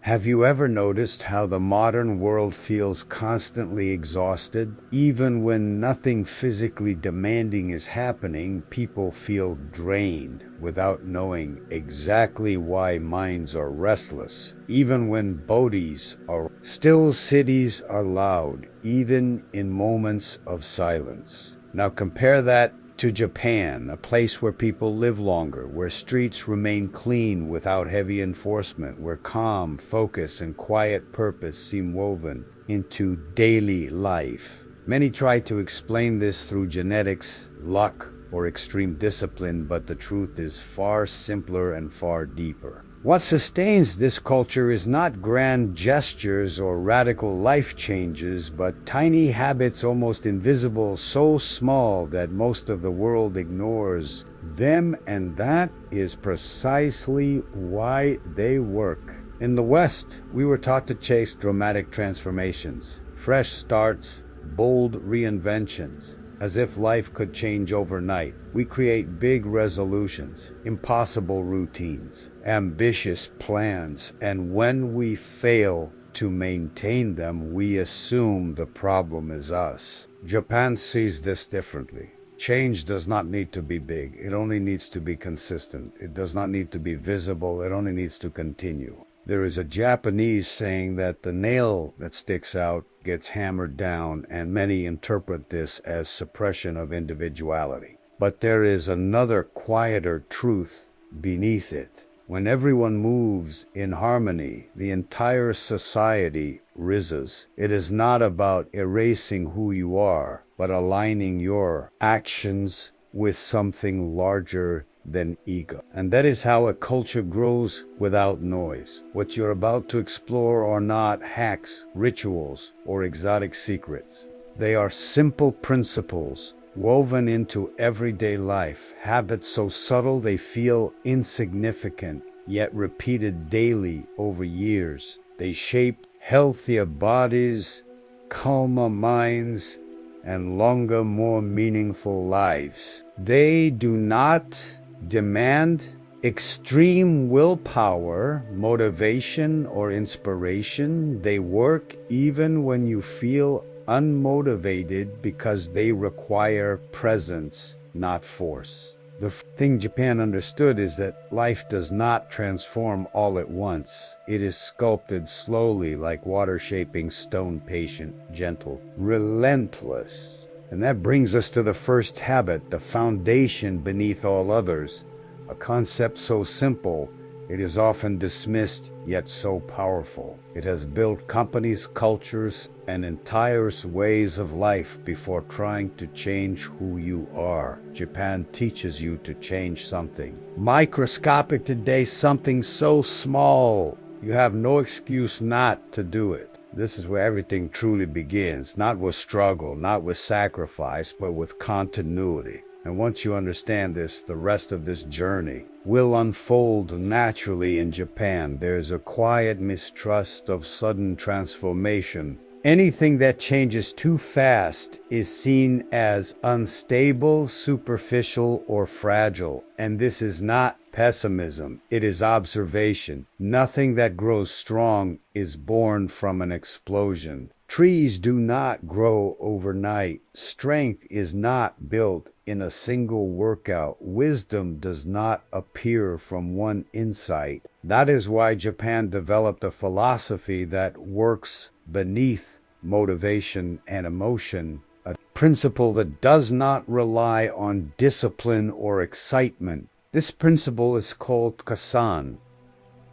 Have you ever noticed how the modern world feels constantly exhausted? Even when nothing physically demanding is happening, people feel drained without knowing exactly why minds are restless. Even when bodies are still, cities are loud, even in moments of silence. Now compare that to Japan, a place where people live longer, where streets remain clean without heavy enforcement, where calm, focus, and quiet purpose seem woven into daily life. Many try to explain this through genetics, luck, or extreme discipline, but the truth is far simpler and far deeper. What sustains this culture is not grand gestures or radical life changes, but tiny habits almost invisible, so small that most of the world ignores them, and that is precisely why they work. In the West, we were taught to chase dramatic transformations, fresh starts, bold reinventions. As if life could change overnight, we create big resolutions, impossible routines, ambitious plans, and when we fail to maintain them, we assume the problem is us. Japan sees this differently. Change does not need to be big. It only needs to be consistent. It does not need to be visible. It only needs to continue. There is a Japanese saying that the nail that sticks out gets hammered down, and many interpret this as suppression of individuality. But there is another quieter truth beneath it. When everyone moves in harmony, the entire society rises. It is not about erasing who you are, but aligning your actions with something larger than ego. And that is how a culture grows without noise. What you're about to explore are not hacks, rituals, or exotic secrets. They are simple principles woven into everyday life, habits so subtle they feel insignificant, yet repeated daily over years. They shape healthier bodies, calmer minds, and longer, more meaningful lives. They do not demand extreme willpower, motivation, or inspiration. They work even when you feel unmotivated because they require presence, not force. The thing Japan understood is that life does not transform all at once. It is sculpted slowly, like water shaping stone, patient, gentle, relentless. And that brings us to the first habit, the foundation beneath all others. A concept so simple, it is often dismissed, yet so powerful. It has built companies, cultures, and entire ways of life before trying to change who you are. Japan teaches you to change something microscopic today, something so small. You have no excuse not to do it. This is where everything truly begins, not with struggle, not with sacrifice, but with continuity. And once you understand this, the rest of this journey will unfold naturally in Japan. There's a quiet mistrust of sudden transformation. Anything that changes too fast is seen as unstable, superficial, or fragile. And this is not pessimism, it is observation. Nothing that grows strong is born from an explosion. Trees do not grow overnight. Strength is not built in a single workout. Wisdom does not appear from one insight. That is why Japan developed a philosophy that works beneath motivation and emotion, a principle that does not rely on discipline or excitement. This principle is called Kaizen,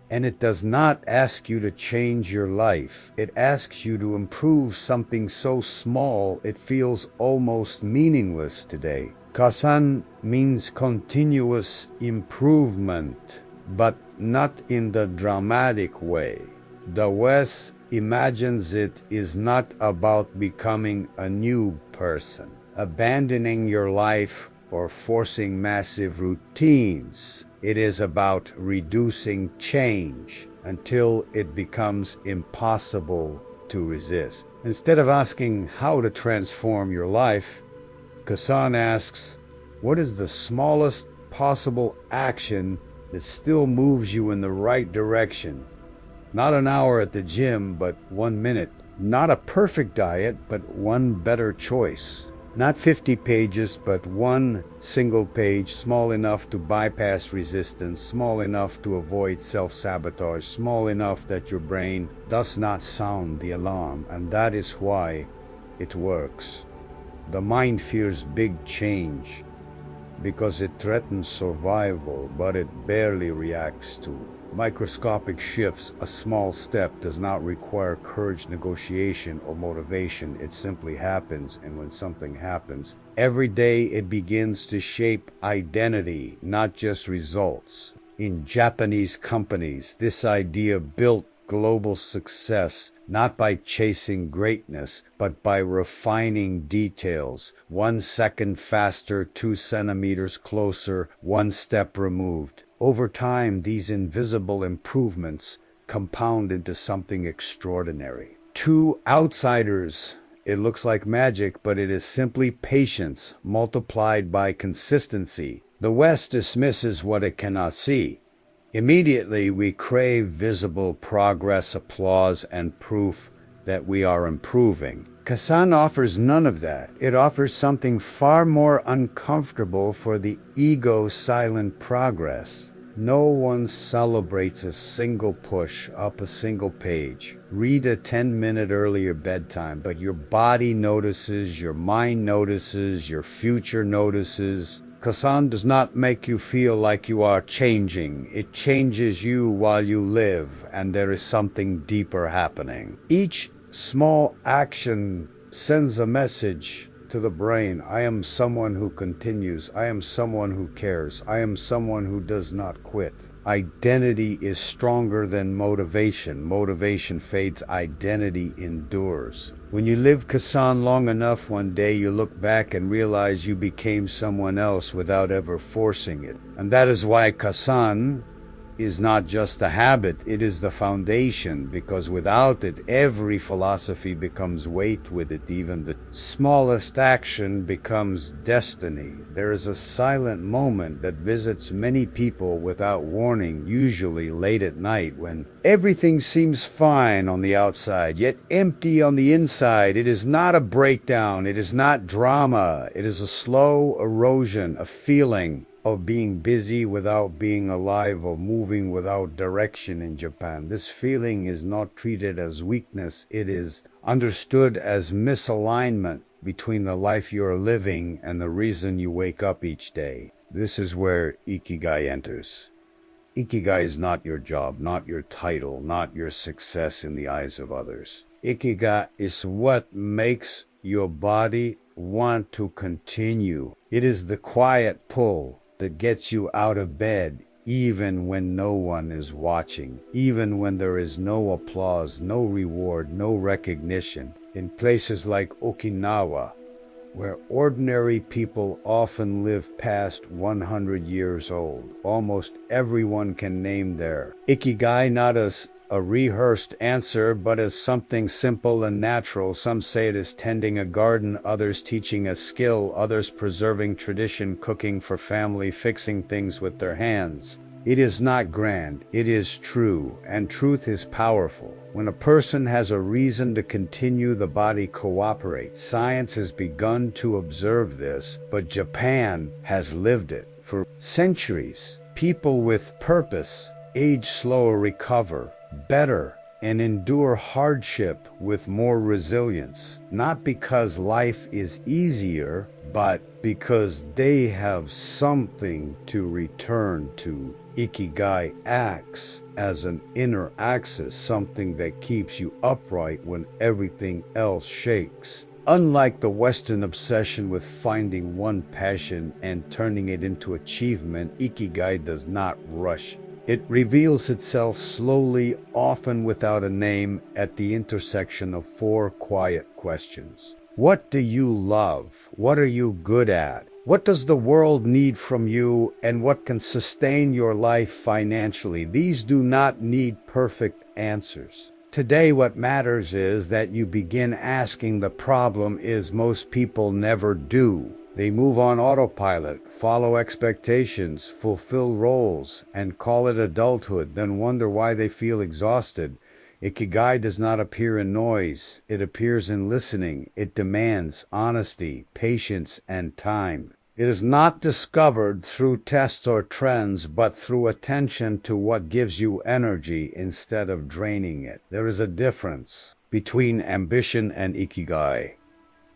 and it does not ask you to change your life. It asks you to improve something so small it feels almost meaningless today. Kaizen means continuous improvement, but not in the dramatic way. The West imagines it is not about becoming a new person, abandoning your life, or forcing massive routines. It is about reducing change until it becomes impossible to resist. Instead of asking how to transform your life, Kaizen asks, what is the smallest possible action that still moves you in the right direction? Not an hour at the gym, but 1 minute. Not a perfect diet, but one better choice. Not 50 pages, but one single page, small enough to bypass resistance, small enough to avoid self-sabotage, small enough that your brain does not sound the alarm, and that is why it works. The mind fears big change because it threatens survival, but it barely reacts to microscopic shifts. A small step does not require courage, negotiation, or motivation. It simply happens, and when something happens, every day it begins to shape identity, not just results. In Japanese companies, this idea built global success not by chasing greatness, but by refining details. 1 second faster, 2 centimeters closer, 1 step removed. Over time, these invisible improvements compound into something extraordinary. To outsiders, it looks like magic, but it is simply patience multiplied by consistency. The West dismisses what it cannot see. Immediately, we crave visible progress, applause, and proof that we are improving. Kaizen offers none of that. It offers something far more uncomfortable for the ego's silent progress. No one celebrates a single push up a single page. Read a 10-minute earlier bedtime, but your body notices, your mind notices, your future notices. Kaizen does not make you feel like you are changing. It changes you while you live, and there is something deeper happening. Each small action sends a message to the brain. I am someone who continues. I am someone who cares. I am someone who does not quit. Identity is stronger than motivation. Motivation fades. Identity endures. When you live Kaizen long enough, one day you look back and realize you became someone else without ever forcing it. And that is why Kaizen is not just a habit, it is the foundation, because without it, every philosophy becomes weight with it. Even the smallest action becomes destiny. There is a silent moment that visits many people without warning, usually late at night, when everything seems fine on the outside, yet empty on the inside. It is not a breakdown, it is not drama, it is a slow erosion, a feeling of being busy without being alive, or moving without direction in Japan. This feeling is not treated as weakness, it is understood as misalignment between the life you are living and the reason you wake up each day. This is where Ikigai enters. Ikigai is not your job, not your title, not your success in the eyes of others. Ikigai is what makes your body want to continue. It is the quiet pull that gets you out of bed even when no one is watching, even when there is no applause, no reward, no recognition. In places like Okinawa, where ordinary people often live past 100 years old, almost everyone can name their Ikigai, not as a rehearsed answer, but as something simple and natural. Some say it is tending a garden, others teaching a skill, others preserving tradition, cooking for family, fixing things with their hands. It is not grand, it is true, and truth is powerful. When a person has a reason to continue, the body cooperates. Science has begun to observe this, but Japan has lived it. For centuries, people with purpose age slower, recover better, and endure hardship with more resilience, not because life is easier, but because they have something to return to. Ikigai acts as an inner axis, something that keeps you upright when everything else shakes. Unlike the Western obsession with finding one passion and turning it into achievement, Ikigai does not rush. It reveals itself slowly, often without a name, at the intersection of 4 quiet questions. What do you love? What are you good at? What does the world need from you? And what can sustain your life financially? These do not need perfect answers. Today, what matters is that you begin asking. The problem is most people never do. They move on autopilot, follow expectations, fulfill roles, and call it adulthood, then wonder why they feel exhausted. Ikigai does not appear in noise. It appears in listening. It demands honesty, patience, and time. It is not discovered through tests or trends, but through attention to what gives you energy instead of draining it. There is a difference between ambition and Ikigai.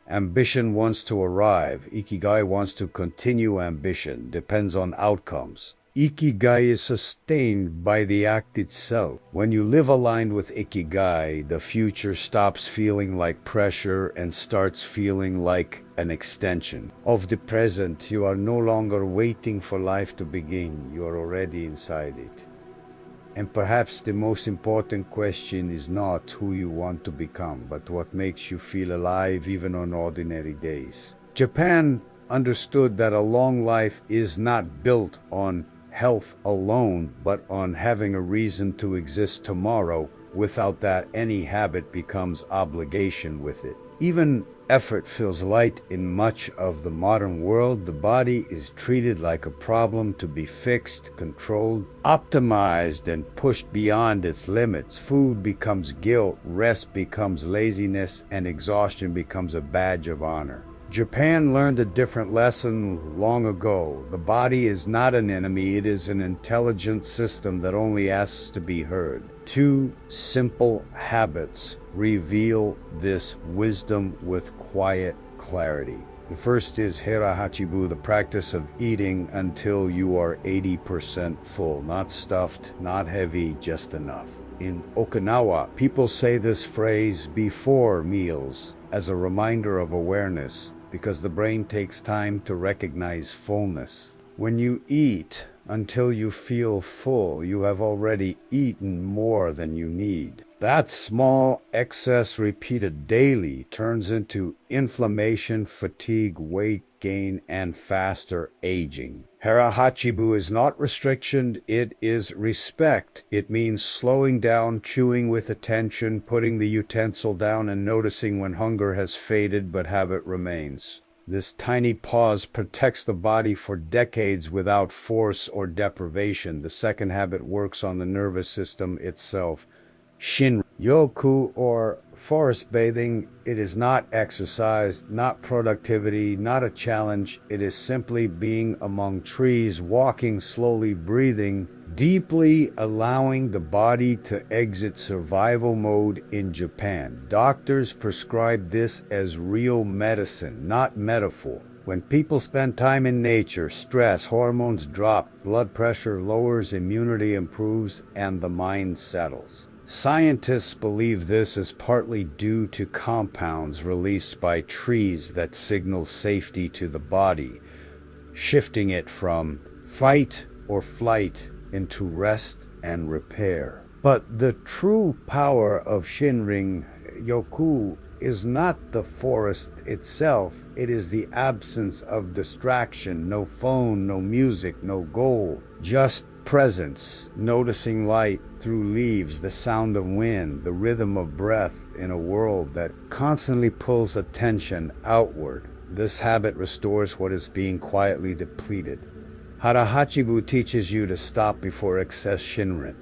Ambition wants to arrive. Ikigai wants to continue ambition, depends on outcomes. Ikigai is sustained by the act itself. When you live aligned with Ikigai, the future stops feeling like pressure and starts feeling like an extension of the present. You are no longer waiting for life to begin. You are already inside it. And perhaps the most important question is not who you want to become, but what makes you feel alive even on ordinary days. Japan understood that a long life is not built on health alone, but on having a reason to exist tomorrow. Without that, any habit becomes obligation with it. Even effort feels light in much of the modern world. The body is treated like a problem to be fixed, controlled, optimized, and pushed beyond its limits. Food becomes guilt, rest becomes laziness, and exhaustion becomes a badge of honor. Japan learned a different lesson long ago. The body is not an enemy, it is an intelligent system that only asks to be heard. 2 simple habits reveal this wisdom with quiet clarity. The first is Hara Hachibu, the practice of eating until you are 80% full, not stuffed, not heavy, just enough. In Okinawa, people say this phrase before meals as a reminder of awareness, because the brain takes time to recognize fullness. When you eat until you feel full, you have already eaten more than you need. That small excess repeated daily turns into inflammation, fatigue, weight gain, and faster aging. Hara Hachibu is not restriction, it is respect. It means slowing down, chewing with attention, putting the utensil down, and noticing when hunger has faded but habit remains. This tiny pause protects the body for decades without force or deprivation. The second habit works on the nervous system itself. Shinrin, Yoku, or forest bathing, it is not exercise, not productivity, not a challenge. It is simply being among trees, walking slowly, breathing deeply, allowing the body to exit survival mode. In Japan, doctors prescribe this as real medicine, not metaphor. When people spend time in nature, stress hormones drop, blood pressure lowers, immunity improves, and the mind settles. Scientists believe this is partly due to compounds released by trees that signal safety to the body, shifting it from fight or flight into rest and repair. But the true power of Shinrin Yoku is not the forest itself, it is the absence of distraction, no phone, no music, no goal, just presence, noticing light through leaves, the sound of wind, the rhythm of breath in a world that constantly pulls attention outward. This habit restores what is being quietly depleted. Hara Hachibu teaches you to stop before excess Shinrin.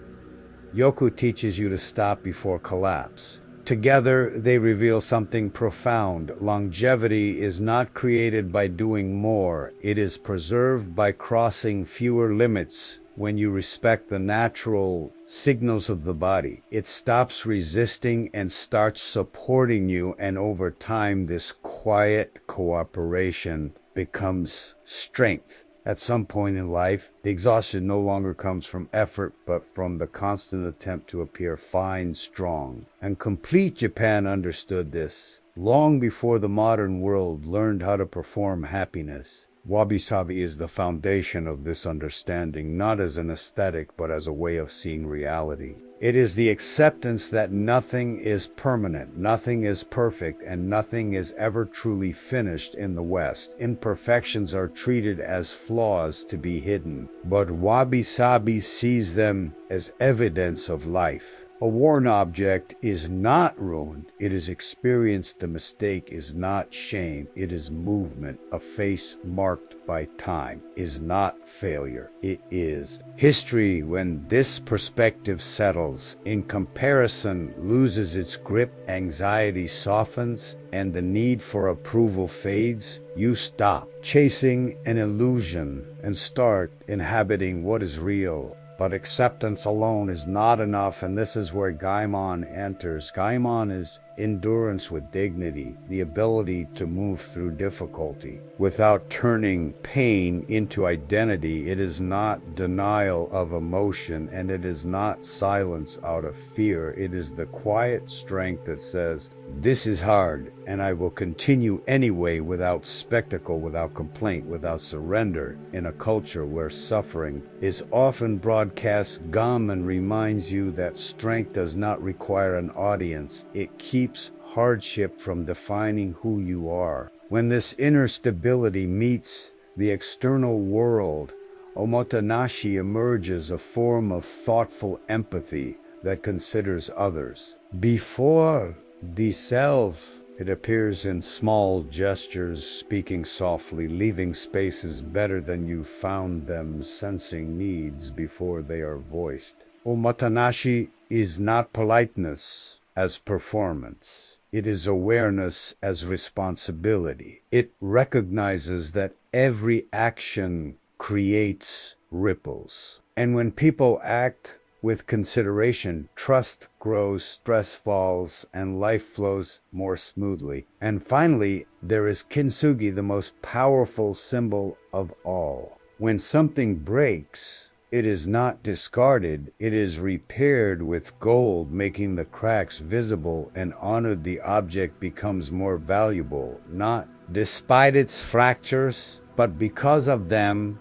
Yoku teaches you to stop before collapse. Together, they reveal something profound. Longevity is not created by doing more. It is preserved by crossing fewer limits. When you respect the natural signals of the body, it stops resisting and starts supporting you, and over time, this quiet cooperation becomes strength. At some point in life, the exhaustion no longer comes from effort, but from the constant attempt to appear fine, strong, and complete. Japan understood this long before the modern world learned how to perform happiness. Wabi Sabi is the foundation of this understanding, not as an aesthetic, but as a way of seeing reality. It is the acceptance that nothing is permanent, nothing is perfect, and nothing is ever truly finished in the West. Imperfections are treated as flaws to be hidden, but Wabi Sabi sees them as evidence of life. A worn object is not ruined. It is experienced. The mistake is not shame. It is movement. A face marked by time is not failure. It is history. When this perspective settles, in comparison loses its grip, anxiety softens, and the need for approval fades, you stop chasing an illusion and start inhabiting what is real. But acceptance alone is not enough, and this is where Gaman enters. Gaman is endurance with dignity, the ability to move through difficulty without turning pain into identity. It is not denial of emotion, and it is not silence out of fear. It is the quiet strength that says, "This is hard, and I will continue anyway," without spectacle, without complaint, without surrender. In a culture where suffering is often broadcast, Gaman reminds you that strength does not require an audience. It keeps hardship from defining who you are. When this inner stability meets the external world, Omotenashi emerges, a form of thoughtful empathy that considers others before the self. It appears in small gestures, speaking softly, leaving spaces better than you found them, sensing needs before they are voiced. Omotenashi is not politeness as performance. It is awareness as responsibility. It recognizes that every action creates ripples. And when people act with consideration, trust grows, stress falls, and life flows more smoothly. And finally, there is Kintsugi, the most powerful symbol of all. When something breaks, it is not discarded, it is repaired with gold, making the cracks visible, and honored. The object becomes more valuable, not despite its fractures, but because of them.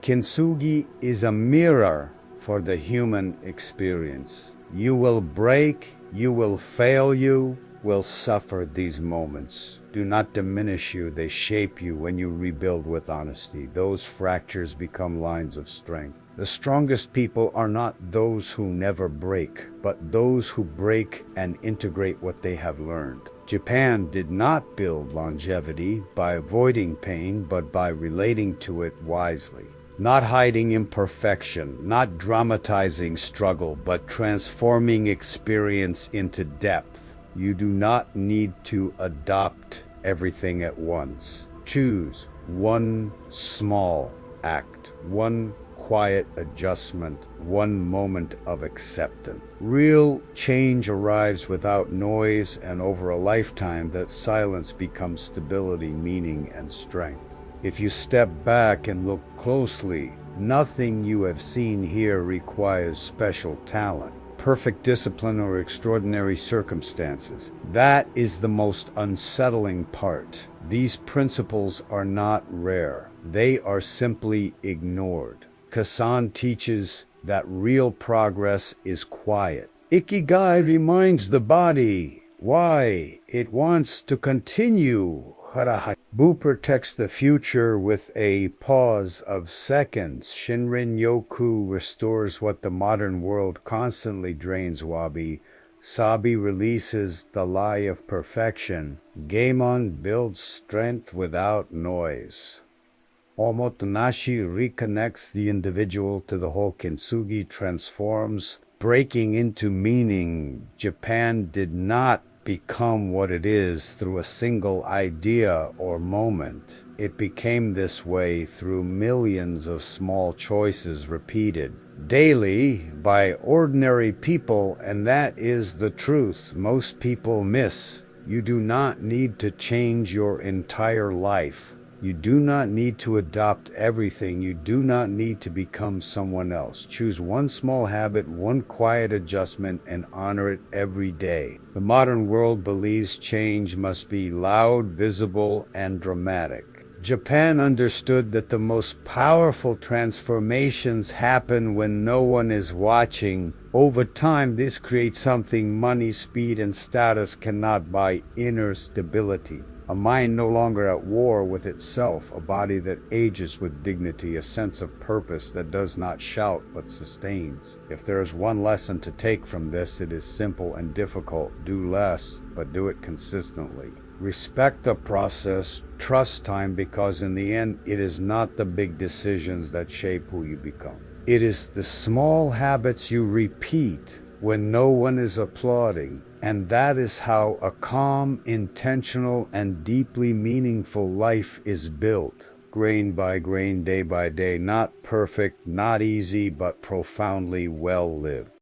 Kintsugi is a mirror for the human experience. You will break, you will fail, you will suffer these moments. Do not diminish you, they shape you. When you rebuild with honesty, those fractures become lines of strength. The strongest people are not those who never break, but those who break and integrate what they have learned. Japan did not build longevity by avoiding pain, but by relating to it wisely. Not hiding imperfection, not dramatizing struggle, but transforming experience into depth. You do not need to adopt everything at once. Choose one small act, one quiet adjustment, one moment of acceptance. Real change arrives without noise, and over a lifetime that silence becomes stability, meaning, and strength. If you step back and look closely, nothing you have seen here requires special talent, perfect discipline, or extraordinary circumstances. That is the most unsettling part. These principles are not rare. They are simply ignored. Kaizen teaches that real progress is quiet. Ikigai reminds the body why it wants to continue. Hara. Bu protects the future with a pause of seconds. Shinrin Yoku restores what the modern world constantly drains. Wabi. Sabi releases the lie of perfection. Gaman builds strength without noise. Omotenashi reconnects the individual to the whole. Kintsugi transforms, breaking into meaning. Japan did not become what it is through a single idea or moment. It became this way through millions of small choices repeated daily by ordinary people, and that is the truth most people miss. You do not need to change your entire life. You do not need to adopt everything. You do not need to become someone else. Choose one small habit, one quiet adjustment, and honor it every day. The modern world believes change must be loud, visible, and dramatic. Japan understood that the most powerful transformations happen when no one is watching. Over time, this creates something money, speed, and status cannot buy: inner stability. A mind no longer at war with itself, a body that ages with dignity, a sense of purpose that does not shout but sustains. If there is one lesson to take from this, it is simple and difficult. Do less, but do it consistently. Respect the process, trust time, because in the end, it is not the big decisions that shape who you become. It is the small habits you repeat when no one is applauding. And that is how a calm, intentional, and deeply meaningful life is built. Grain by grain, day by day, not perfect, not easy, but profoundly well lived.